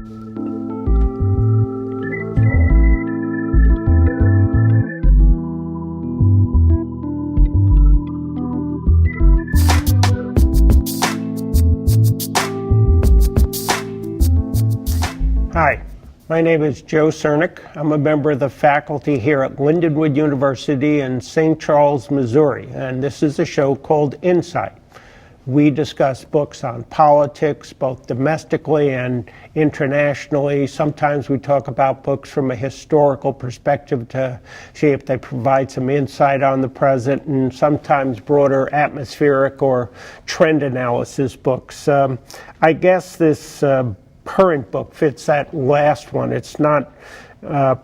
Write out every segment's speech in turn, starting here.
Hi, my name is Joe Cernik. I'm a member of the faculty here at Lindenwood University in St. Charles, Missouri, and this is a show called Insight. We discuss books on politics, both domestically and internationally. Sometimes we talk about books from a historical perspective to see if they provide some insight on the present, and sometimes broader atmospheric or trend analysis books. I guess this current book fits that last one. It's not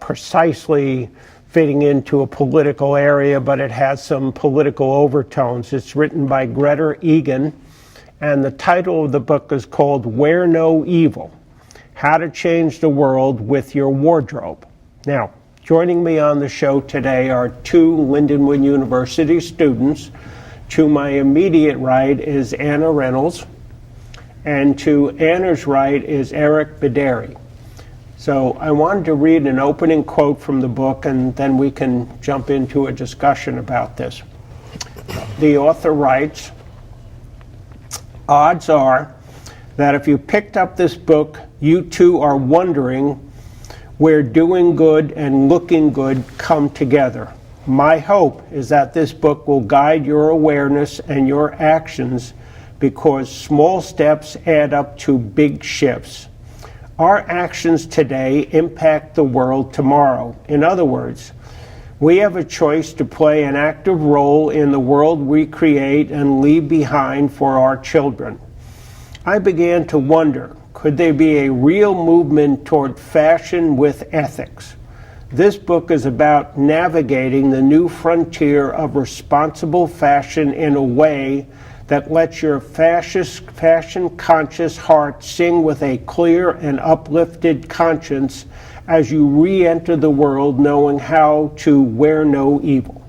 precisely fitting into a political area, but it has some political overtones. It's written by Greta Eagan, and the title of the book is called Wear No Evil: How to Change the World with Your Wardrobe. Now, joining me on the show today are two Lindenwood University students. To my immediate right is Anna Reynolds, and to Anna's right is Eric Bideri. So I wanted to read an opening quote from the book, and then we can jump into a discussion about this. The author writes, "Odds are that if you picked up this book, you too are wondering where doing good and looking good come together. My hope is that this book will guide your awareness and your actions, because small steps add up to big shifts. Our actions today impact the world tomorrow. In other words, we have a choice to play an active role in the world we create and leave behind for our children." I began to wonder, could there be a real movement toward fashion with ethics? This book is about navigating the new frontier of responsible fashion in a way that lets your fashion-conscious heart sing with a clear and uplifted conscience as you re-enter the world knowing how to wear no evil.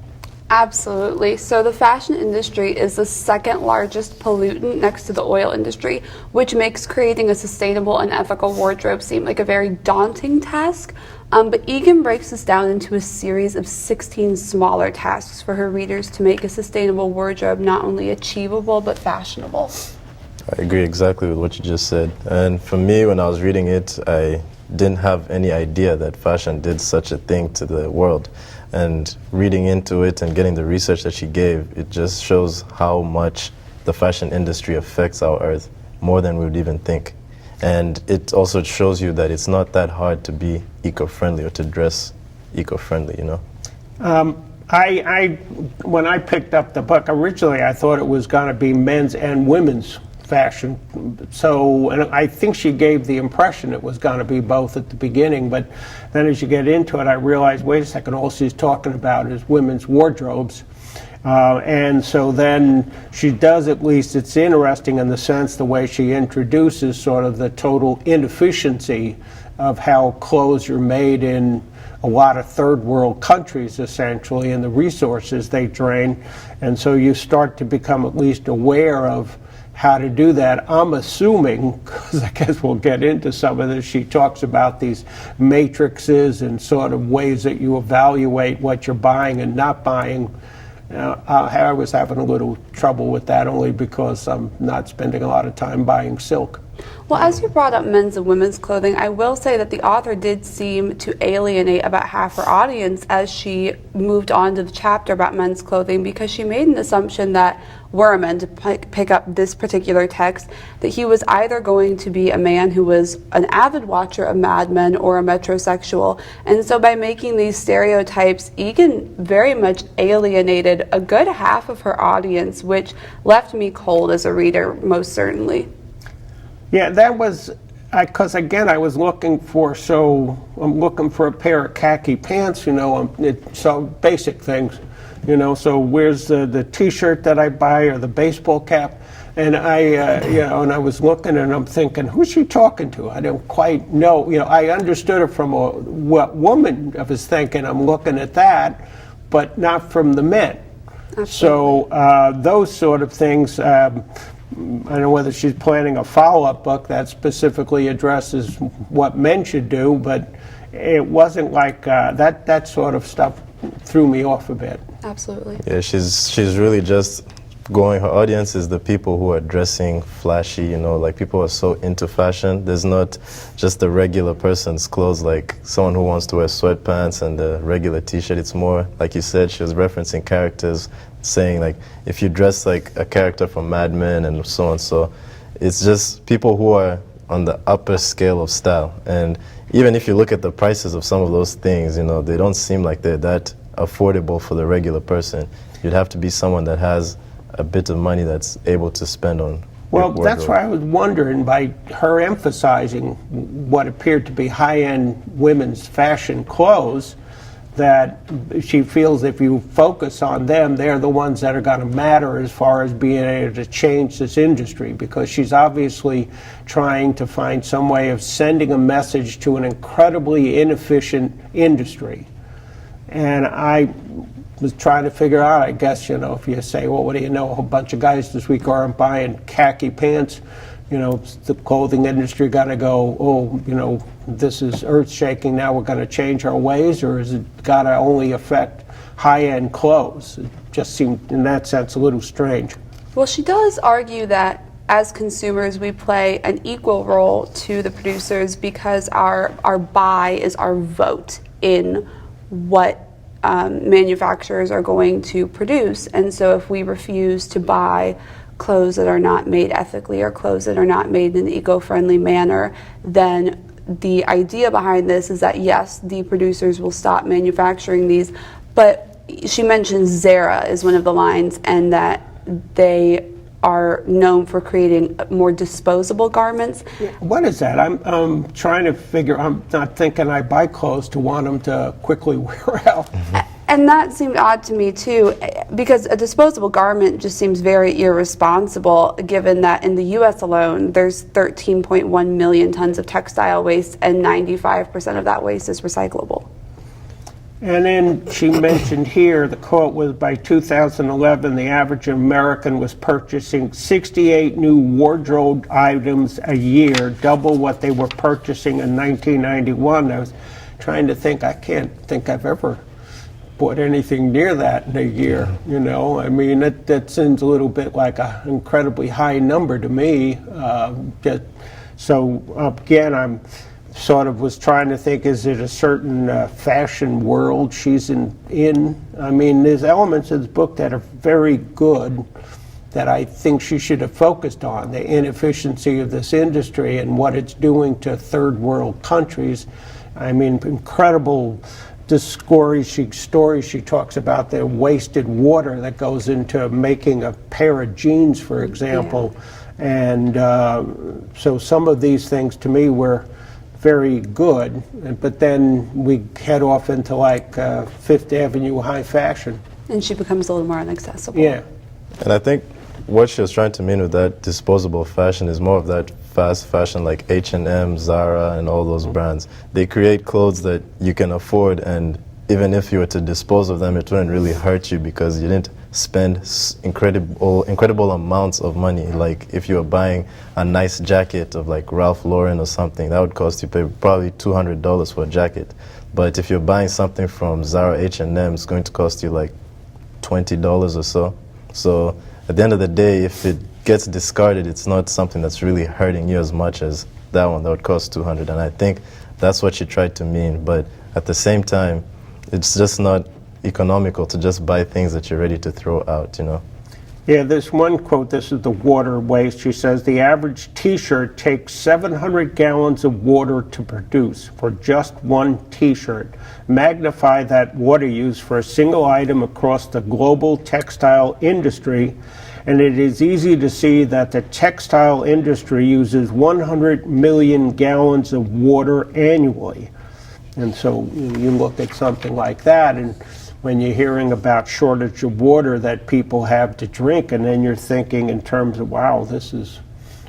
Absolutely. So the fashion industry is the second largest pollutant next to the oil industry, which makes creating a sustainable and ethical wardrobe seem like a very daunting task. But Eagan breaks this down into a series of 16 smaller tasks for her readers to make a sustainable wardrobe not only achievable but fashionable. I agree exactly with what you just said. And for me, when I was reading it, I didn't have any idea that fashion did such a thing to the world. And reading into it and getting the research that she gave, it just shows how much the fashion industry affects our earth, more than we would even think. And it also shows you that it's not that hard to be eco-friendly or to dress eco-friendly, you know? When I picked up the book, originally I thought it was going to be men's and women's fashion. So, and I think she gave the impression it was going to be both at the beginning, but then as you get into it, I realized, wait a second, all she's talking about is women's wardrobes. And so then she does, at least it's interesting in the sense the way she introduces sort of the total inefficiency of how clothes are made in a lot of third world countries, essentially, and the resources they drain. And so you start to become at least aware of how to do that. I'm assuming, because I guess we'll get into some of this, she talks about these matrices and sort of ways that you evaluate what you're buying and not buying. I was having a little trouble with that only because I'm not spending a lot of time buying silk. Well, as you brought up men's and women's clothing, I will say that the author did seem to alienate about half her audience as she moved on to the chapter about men's clothing, because she made an assumption that were a man to pick up this particular text, that he was either going to be a man who was an avid watcher of Mad Men or a metrosexual. And so by making these stereotypes, Eagan very much alienated a good half of her audience, which left me cold as a reader, most certainly. Yeah, that was, because again, I was looking for, I'm looking for a pair of khaki pants, you know, so basic things, you know, so where's the t-shirt that I buy or the baseball cap? And and I was looking and I'm thinking, who's she talking to? I don't quite know, you know, I understood it from what woman I was thinking, I'm looking at that, but not from the men. Absolutely. So those sort of things, I don't know whether she's planning a follow-up book that specifically addresses what men should do, but it wasn't like that sort of stuff threw me off a bit. Absolutely. Yeah, she's really just going, her audience is the people who are dressing flashy, you know, like people are so into fashion. There's not just the regular person's clothes, like someone who wants to wear sweatpants and a regular t-shirt. It's more, like you said, she was referencing characters, saying like, if you dress like a character from Mad Men and so on, so it's just people who are on the upper scale of style. And even if you look at the prices of some of those things, you know, they don't seem like they're that affordable for the regular person. You'd have to be someone that has a bit of money that's able to spend on. Well, that's why I was wondering, by her emphasizing what appeared to be high-end women's fashion clothes, that she feels if you focus on them, they're the ones that are going to matter as far as being able to change this industry, because she's obviously trying to find some way of sending a message to an incredibly inefficient industry. And I was trying to figure out, I guess, you know, if you say, well, what do you know, a whole bunch of guys this week aren't buying khaki pants, you know, the clothing industry going to go, oh, you know, this is earth-shaking, now we're going to change our ways, or is it got to only affect high-end clothes? It just seemed, in that sense, a little strange. Well, she does argue that as consumers, we play an equal role to the producers because our buy is our vote in what manufacturers are going to produce. And so if we refuse to buy clothes that are not made ethically or clothes that are not made in an eco-friendly manner, then the idea behind this is that, yes, the producers will stop manufacturing these. But she mentions Zara is one of the lines, and that they are known for creating more disposable garments. What is that? I'm trying to figure, I'm not thinking I buy clothes to want them to quickly wear out. And that seemed odd to me too, because a disposable garment just seems very irresponsible, given that in the U.S. alone, there's 13.1 million tons of textile waste, and 95% of that waste is recyclable. And then she mentioned here, the quote was, by 2011, the average American was purchasing 68 new wardrobe items a year, double what they were purchasing in 1991. I was trying to think, I can't think I've ever bought anything near that in a year, you know. I mean, that seems a little bit like an incredibly high number to me. So again, I'm sort of was trying to think, is it a certain fashion world she's in? I mean, there's elements of this book that are very good that I think she should have focused on, the inefficiency of this industry and what it's doing to third world countries. I mean, incredible discouraging stories she talks about, the wasted water that goes into making a pair of jeans, for example. Yeah. And so some of these things to me were very good, but then we head off into like Fifth Avenue high fashion. And she becomes a little more inaccessible. Yeah. And I think what she was trying to mean with that disposable fashion is more of that fast fashion, like H&M, Zara, and all those brands. They create clothes that you can afford, and even if you were to dispose of them, it wouldn't really hurt you because you didn't spend incredible amounts of money. Like if you were buying a nice jacket of like Ralph Lauren or something, that would cost you probably $200 for a jacket. But if you're buying something from Zara, H&M, it's going to cost you like $20 or so. So at the end of the day, if it gets discarded, it's not something that's really hurting you as much as that one that would cost $200. And I think that's what she tried to mean. But at the same time, it's just not economical to just buy things that you're ready to throw out, you know. Yeah, there's one quote, this is the water waste. She says, the average t-shirt takes 700 gallons of water to produce for just one t-shirt. Magnify that water use for a single item across the global textile industry, and it is easy to see that the textile industry uses 100 million gallons of water annually. And so you look at something like that, and when you're hearing about shortage of water that people have to drink, and then you're thinking in terms of, wow, this is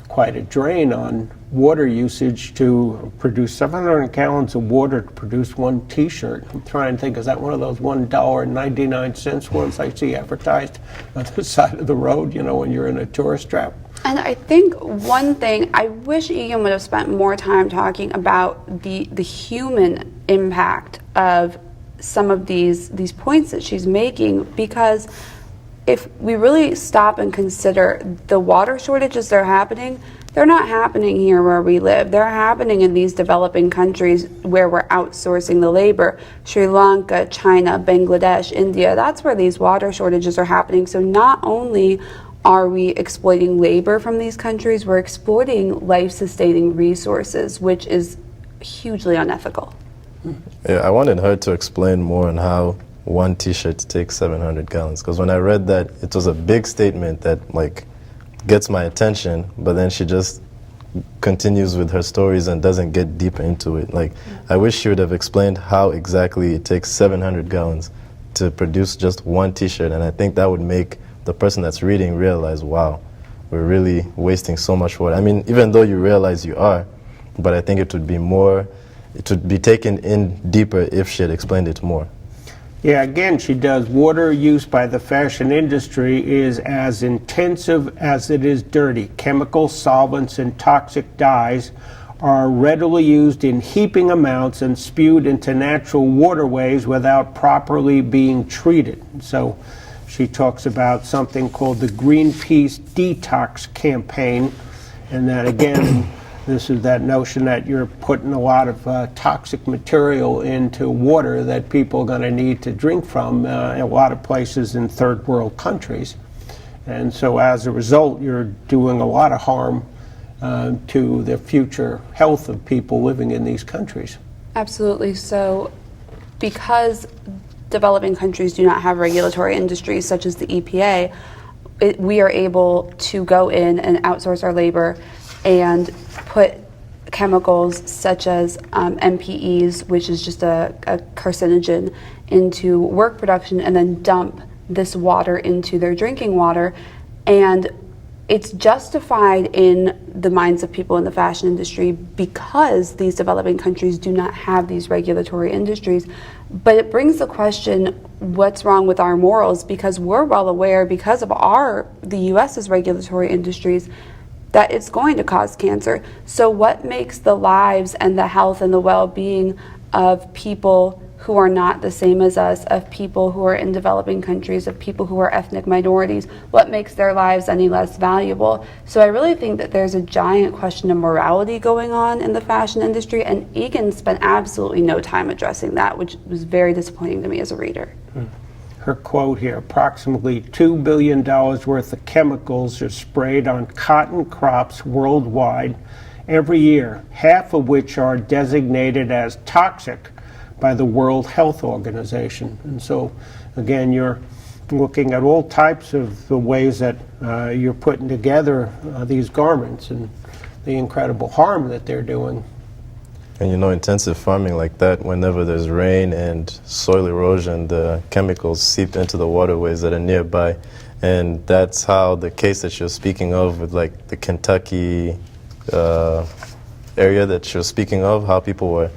quite a drain on water usage to produce 700 gallons of water to produce one t-shirt. I'm trying to think, is that one of those $1.99 ones I see advertised on the side of the road, you know, when you're in a tourist trap? And I think one thing, I wish Eagan would have spent more time talking about the human impact of some of these points that she's making, because if we really stop and consider the water shortages that are happening, they're not happening here where we live. They're happening in these developing countries where we're outsourcing the labor. Sri Lanka, China, Bangladesh, India, that's where these water shortages are happening. So not only are we exploiting labor from these countries, we're exploiting life-sustaining resources, which is hugely unethical. Yeah, I wanted her to explain more on how one T-shirt takes 700 gallons. Because when I read that, it was a big statement that like gets my attention, but then she just continues with her stories and doesn't get deeper into it. Like, I wish she would have explained how exactly it takes 700 gallons to produce just one T-shirt, and I think that would make the person that's reading realize, wow, we're really wasting so much water. I mean, even though you realize you are, but I think it would be taken in deeper if she had explained it more. Yeah, again, she does. Water use by the fashion industry is as intensive as it is dirty. Chemicals, solvents, and toxic dyes are readily used in heaping amounts and spewed into natural waterways without properly being treated. So she talks about something called the Greenpeace Detox Campaign, and that, again, this is that notion that you're putting a lot of toxic material into water that people are going to need to drink from in a lot of places in third world countries. And so as a result, you're doing a lot of harm to the future health of people living in these countries. Absolutely. So because developing countries do not have regulatory industries such as the EPA, we are able to go in and outsource our labor and put chemicals such as MPEs, which is just a carcinogen, into work production and then dump this water into their drinking water. And it's justified in the minds of people in the fashion industry because these developing countries do not have these regulatory industries. But it brings the question, what's wrong with our morals? Because we're well aware, because of the US's regulatory industries, that it's going to cause cancer. So what makes the lives and the health and the well-being of people who are not the same as us, of people who are in developing countries, of people who are ethnic minorities, what makes their lives any less valuable? So I really think that there's a giant question of morality going on in the fashion industry, and Eagan spent absolutely no time addressing that, which was very disappointing to me as a reader. Her quote here, approximately $2 billion worth of chemicals are sprayed on cotton crops worldwide every year, half of which are designated as toxic by the World Health Organization. And so, again, you're looking at all types of the ways that you're putting together these garments and the incredible harm that they're doing. And you know, intensive farming like that, whenever there's rain and soil erosion, the chemicals seep into the waterways that are nearby. And that's how the case that you're speaking of with like the Kentucky area that you're speaking of, how people were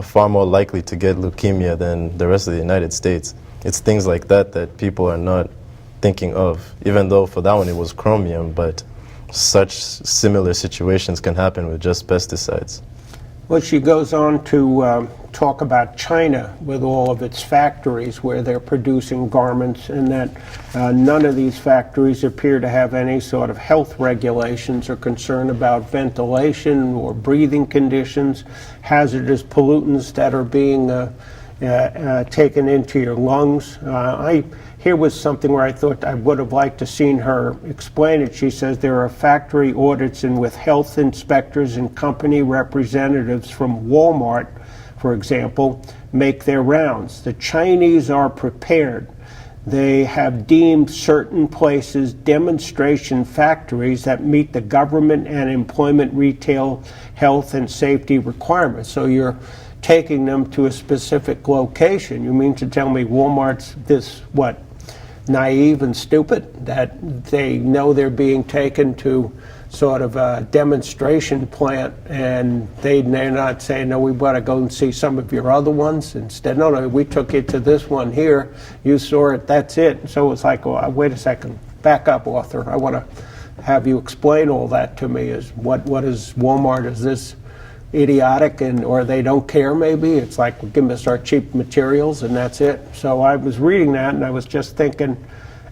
far more likely to get leukemia than the rest of the United States. It's things like that that people are not thinking of, even though for that one it was chromium, but such similar situations can happen with just pesticides. Well, she goes on to talk about China with all of its factories where they're producing garments, and that none of these factories appear to have any sort of health regulations or concern about ventilation or breathing conditions, hazardous pollutants that are being taken into your lungs. Here was something where I thought I would have liked to seen her explain it. She says there are factory audits and with health inspectors and company representatives from Walmart, for example, make their rounds. The Chinese are prepared. They have deemed certain places demonstration factories that meet the government and employment, retail, health, and safety requirements. So you're taking them to a specific location. You mean to tell me Walmart's this, what, naive and stupid, that they know they're being taken to sort of a demonstration plant and they're not saying, no, we want to go and see some of your other ones? Instead, no, we took you to this one here, you saw it, that's it. So it's like, well, wait a second, back up, author. I want to have you explain all that to me. Is what is Walmart? Is this idiotic, or they don't care maybe? It's like, well, give us our cheap materials and that's it. So I was reading that and I was just thinking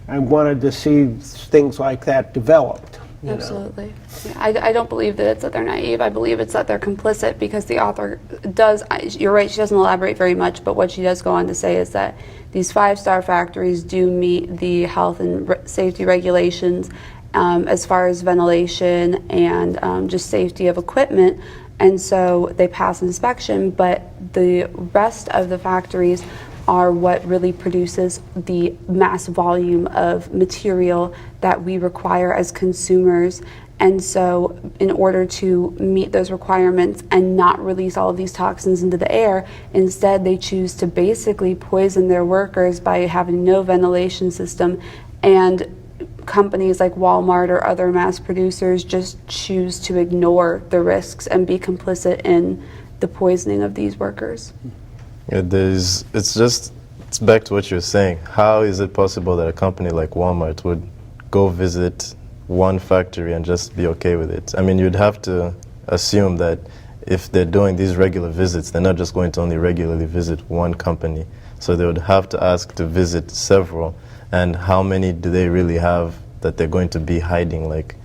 I wanted to see things like that developed. Absolutely. Yeah, I don't believe that it's that they're naive. I believe it's that they're complicit, because the author does, you're right, she doesn't elaborate very much, but what she does go on to say is that these 5-star factories do meet the health and safety regulations as far as ventilation and just safety of equipment, and so they pass inspection, but the rest of the factories are what really produces the mass volume of material that we require as consumers. And so in order to meet those requirements and not release all of these toxins into the air, instead they choose to basically poison their workers by having no ventilation system. And companies like Walmart or other mass producers just choose to ignore the risks and be complicit in the poisoning of these workers. It's back to what you're saying. How is it possible that a company like Walmart would go visit one factory and just be okay with it? I mean, you'd have to assume that if they're doing these regular visits, they're not just going to only regularly visit one company. So they would have to ask to visit several. And how many do they really have that they're going to be hiding, like,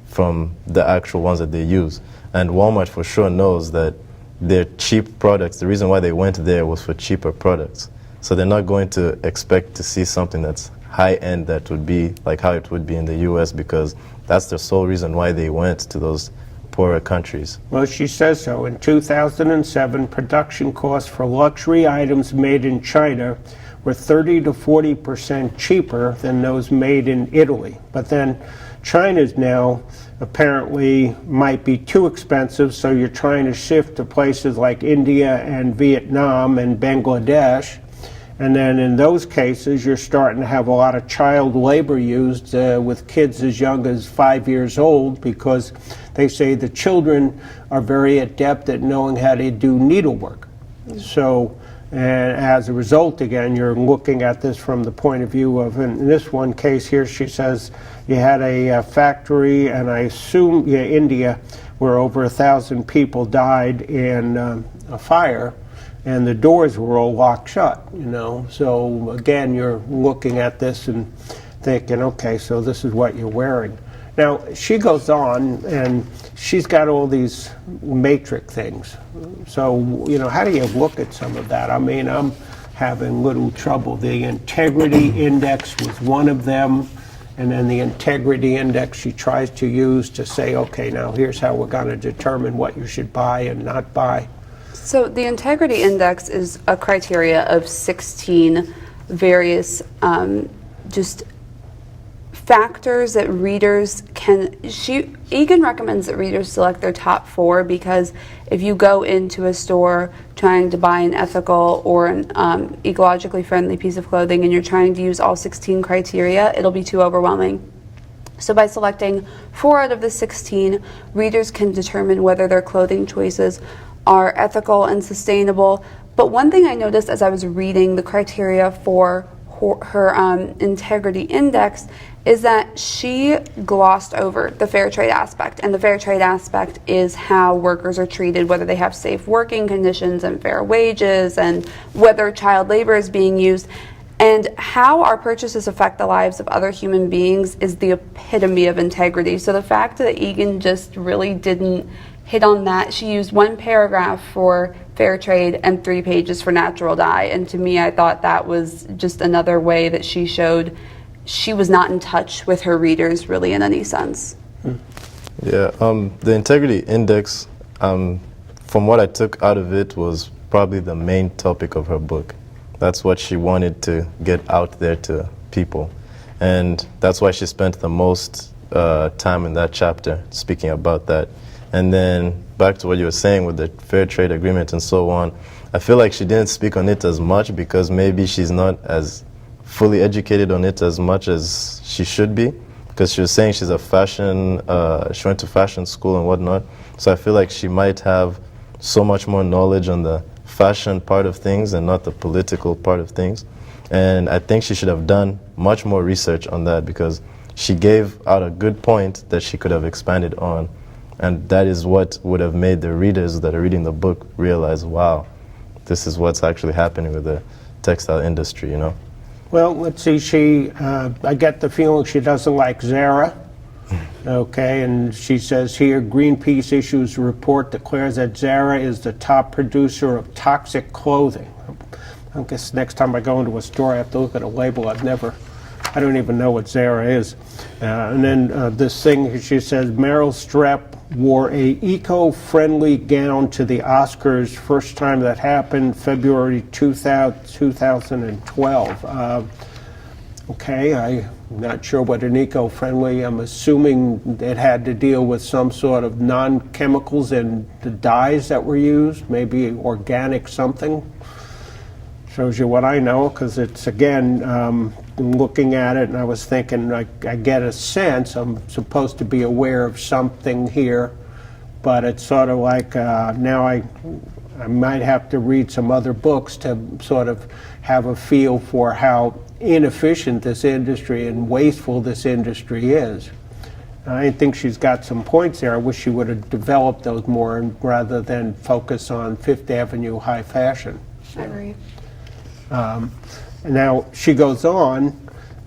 from the actual ones that they use? And Walmart for sure knows that their cheap products, the reason why they went there was for cheaper products. So they're not going to expect to see something that's high-end that would be like how it would be in the U.S., because that's the sole reason why they went to those poorer countries. Well, she says so. In 2007, production costs for luxury items made in China were 30 to 40% cheaper than those made in Italy. But then China's now apparently might be too expensive, so you're trying to shift to places like India and Vietnam and Bangladesh. And then in those cases, you're starting to have a lot of child labor used with kids as young as 5 years old, because they say the children are very adept at knowing how to do needlework. So, and as a result, again, you're looking at this from the point of view of, in this one case here, she says you had a factory, and I assume, India, where over 1,000 people died in a fire, and the doors were all locked shut, So again, you're looking at this and thinking, okay, so this is what you're wearing. Now, she goes on, and she's got all these matrix things. So, how do you look at some of that? I mean, I'm having little trouble. The integrity index was one of them, and then the integrity index she tries to use to say, okay, now here's how we're going to determine what you should buy and not buy. So the integrity index is a criteria of 16 various just factors that readers can, Eagan recommends that readers select their top 4, because if you go into a store trying to buy an ethical or an ecologically friendly piece of clothing and you're trying to use all 16 criteria, it'll be too overwhelming. So by selecting 4 out of the 16, readers can determine whether their clothing choices are ethical and sustainable. But one thing I noticed as I was reading the criteria for her integrity index is that she glossed over the fair trade aspect. And the fair trade aspect is how workers are treated, whether they have safe working conditions and fair wages, and whether child labor is being used. And how our purchases affect the lives of other human beings is the epitome of integrity. So the fact that Eagan just really didn't hit on that, she used 1 paragraph for fair trade and 3 pages for natural dye. And to me, I thought that was just another way that she showed she was not in touch with her readers really in any sense. Yeah, the integrity index, from what I took out of it, was probably the main topic of her book. That's what she wanted to get out there to people. And that's why she spent the most time in that chapter speaking about that. And then back to what you were saying with the fair trade agreement and so on, I feel like she didn't speak on it as much because maybe she's not as fully educated on it as much as she should be, because she was saying she's a fashion, she went to fashion school and whatnot. So I feel like she might have so much more knowledge on the fashion part of things and not the political part of things. And I think she should have done much more research on that, because she gave out a good point that she could have expanded on. And that is what would have made the readers that are reading the book realize, wow, this is what's actually happening with the textile industry, you know? Well, let's see, I get the feeling she doesn't like Zara. Okay, and she says here, Greenpeace issues a report declares that Zara is the top producer of toxic clothing. I guess next time I go into a store, I have to look at a label. I don't even know what Zara is. And then this thing, she says, Meryl Streep wore a eco-friendly gown to the Oscars. First time that happened, February 2012. Okay, I'm not sure what an eco-friendly, I'm assuming it had to deal with some sort of non-chemicals in the dyes that were used, maybe organic something. Shows you what I know, because it's, again, looking at it, and I was thinking, I get a sense, I'm supposed to be aware of something here, but it's sort of like, now I might have to read some other books to sort of have a feel for how inefficient this industry and wasteful this industry is. I think she's got some points there. I wish she would have developed those more rather than focus on Fifth Avenue high fashion. I agree. Now she goes on,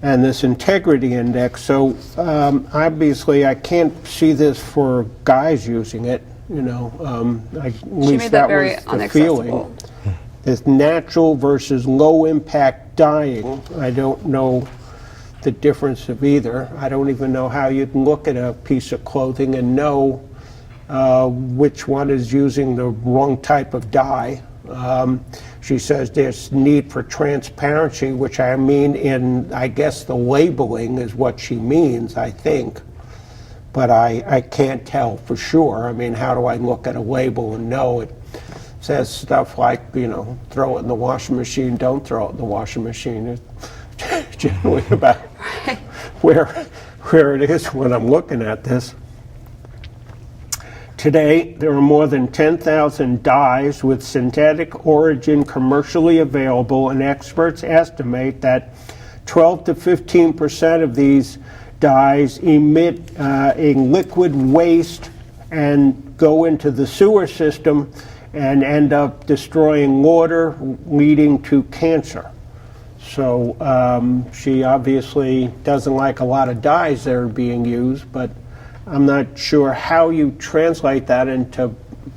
and this integrity index, so obviously I can't see this for guys using it, you know, at least that was the feeling. This natural versus low impact dyeing, I don't know the difference of either. I don't even know how you can look at a piece of clothing and know which one is using the wrong type of dye. She says there's need for transparency, which I mean in, I guess the labeling is what she means, I think. But I can't tell for sure. I mean, how do I look at a label and know it says stuff like, you know, throw it in the washing machine, don't throw it in the washing machine. It's generally about where it is when I'm looking at this. Today, there are more than 10,000 dyes with synthetic origin commercially available, and experts estimate that 12 to 15% of these dyes emit a liquid waste and go into the sewer system and end up destroying water, leading to cancer. So she obviously doesn't like a lot of dyes that are being used, but I'm not sure how you translate that into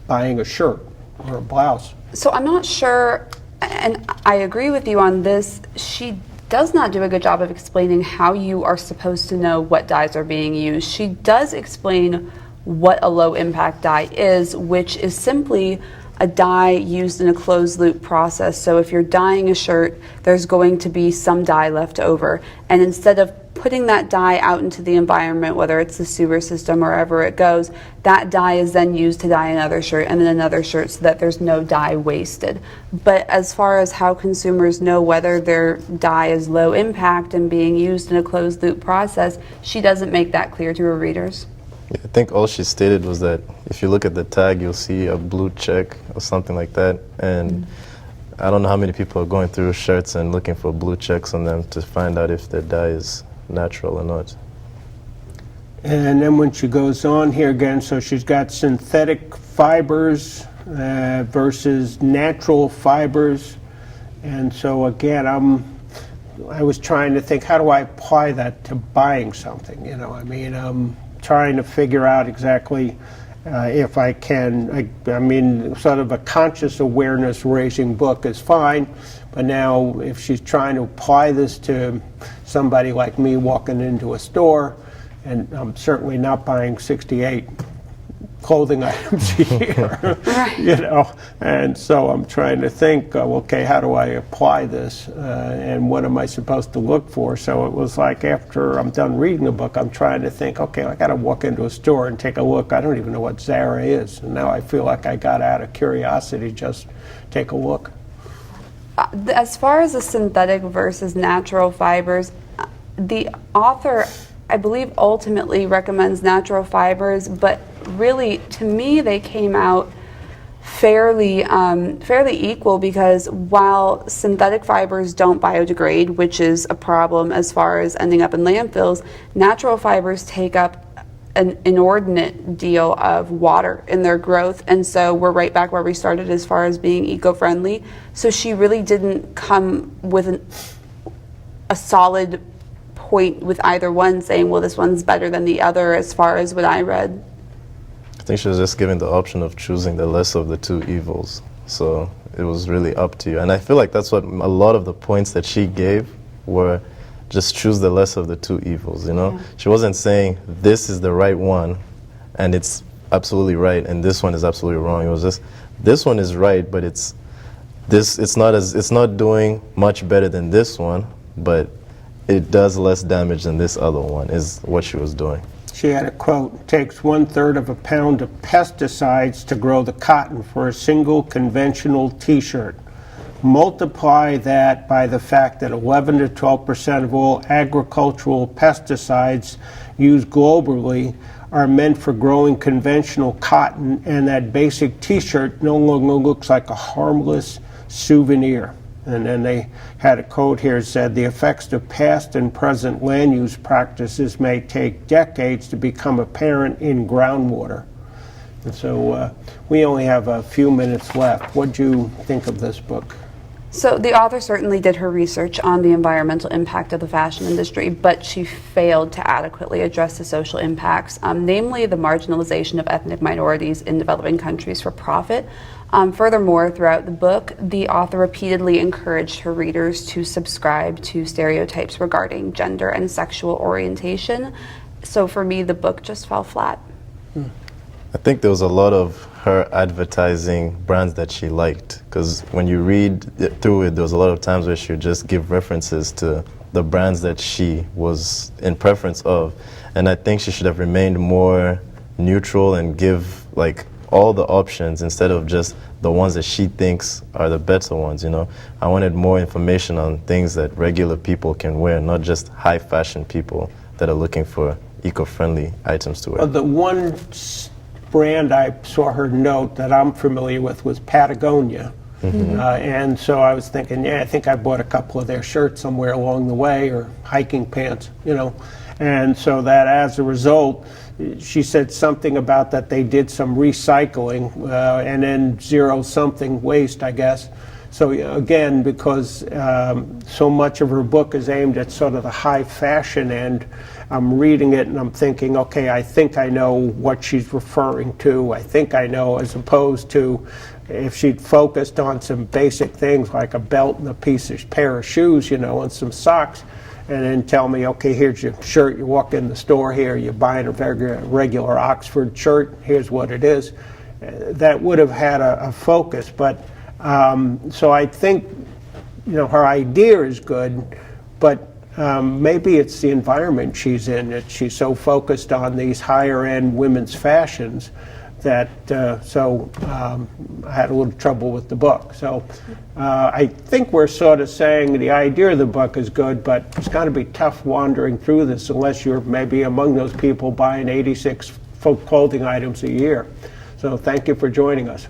buying a shirt or a blouse. So I'm not sure, and I agree with you on this. She does not do a good job of explaining how you are supposed to know what dyes are being used. She does explain what a low impact dye is, which is simply a dye used in a closed loop process. So if you're dyeing a shirt, there's going to be some dye left over. And instead of putting that dye out into the environment, whether it's the sewer system or wherever it goes, that dye is then used to dye another shirt and then another shirt so that there's no dye wasted. But as far as how consumers know whether their dye is low impact and being used in a closed loop process, she doesn't make that clear to her readers. Yeah, I think all she stated was that if you look at the tag, you'll see a blue check or something like that. And I don't know how many people are going through shirts and looking for blue checks on them to find out if their dye is natural or not. And then when she goes on here again, so she's got synthetic fibers versus natural fibers. And so again, I was trying to think, how do I apply that to buying something? You know, I mean, trying to figure out exactly if I can. I mean, sort of a conscious awareness raising book is fine, but now if she's trying to apply this to somebody like me walking into a store, and I'm certainly not buying 68 clothing items here, Right. you know, and so I'm trying to think, okay, how do I apply this, and what am I supposed to look for? So it was like after I'm done reading the book, I'm trying to think, okay, I got to walk into a store and take a look. I don't even know what Zara is, and now I feel like I got out of curiosity just take a look. As far as the synthetic versus natural fibers, the author, I believe, ultimately recommends natural fibers, but really, to me, they came out fairly equal, because while synthetic fibers don't biodegrade, which is a problem as far as ending up in landfills, natural fibers take up an inordinate deal of water in their growth, and so we're right back where we started as far as being eco-friendly. So she really didn't come with a solid point with either one, saying, well, this one's better than the other, as far as what I read. I think she was just given the option of choosing the less of the two evils. So it was really up to you. And I feel like that's what a lot of the points that she gave were, just choose the less of the two evils, you know? Yeah. She wasn't saying this is the right one and it's absolutely right and this one is absolutely wrong. It was just, this one is right, but it's not doing much better than this one, but it does less damage than this other one, is what she was doing. She had a quote, "It takes 1/3 of a pound of pesticides to grow the cotton for a single conventional t-shirt. Multiply that by the fact that 11 to 12% of all agricultural pesticides used globally are meant for growing conventional cotton, and that basic t-shirt no longer looks like a harmless souvenir." And then they had a quote here that said, "The effects of past and present land use practices may take decades to become apparent in groundwater." And so we only have a few minutes left. What do you think of this book? So the author certainly did her research on the environmental impact of the fashion industry, but she failed to adequately address the social impacts, namely the marginalization of ethnic minorities in developing countries for profit. Furthermore, throughout the book, the author repeatedly encouraged her readers to subscribe to stereotypes regarding gender and sexual orientation. So for me, the book just fell flat. I think there was a lot of her advertising brands that she liked, because when you read through it, there was a lot of times where she would just give references to the brands that she was in preference of. And I think she should have remained more neutral and give like all the options instead of just the ones that she thinks are the better ones, you know. I wanted more information on things that regular people can wear, not just high fashion people that are looking for eco-friendly items to wear. The one brand I saw her note that I'm familiar with was Patagonia. Mm-hmm. And so I was thinking, yeah, I think I bought a couple of their shirts somewhere along the way, or hiking pants, you know. And so that as a result, she said something about that they did some recycling and then zero something waste, I guess. So again, because so much of her book is aimed at sort of the high fashion end, I'm reading it and I'm thinking, okay, I think I know what she's referring to. I think I know, as opposed to if she'd focused on some basic things like a belt and a pair of shoes, you know, and some socks, and then tell me, okay, here's your shirt. You walk in the store here, you're buying a regular Oxford shirt. Here's what it is. That would have had a focus. But so I think, you know, her idea is good, but maybe it's the environment she's in, that she's so focused on these higher end women's fashions that I had a little trouble with the book. So I think we're sort of saying the idea of the book is good, but it's going to be tough wandering through this unless you're maybe among those people buying 86 folk clothing items a year. So thank you for joining us.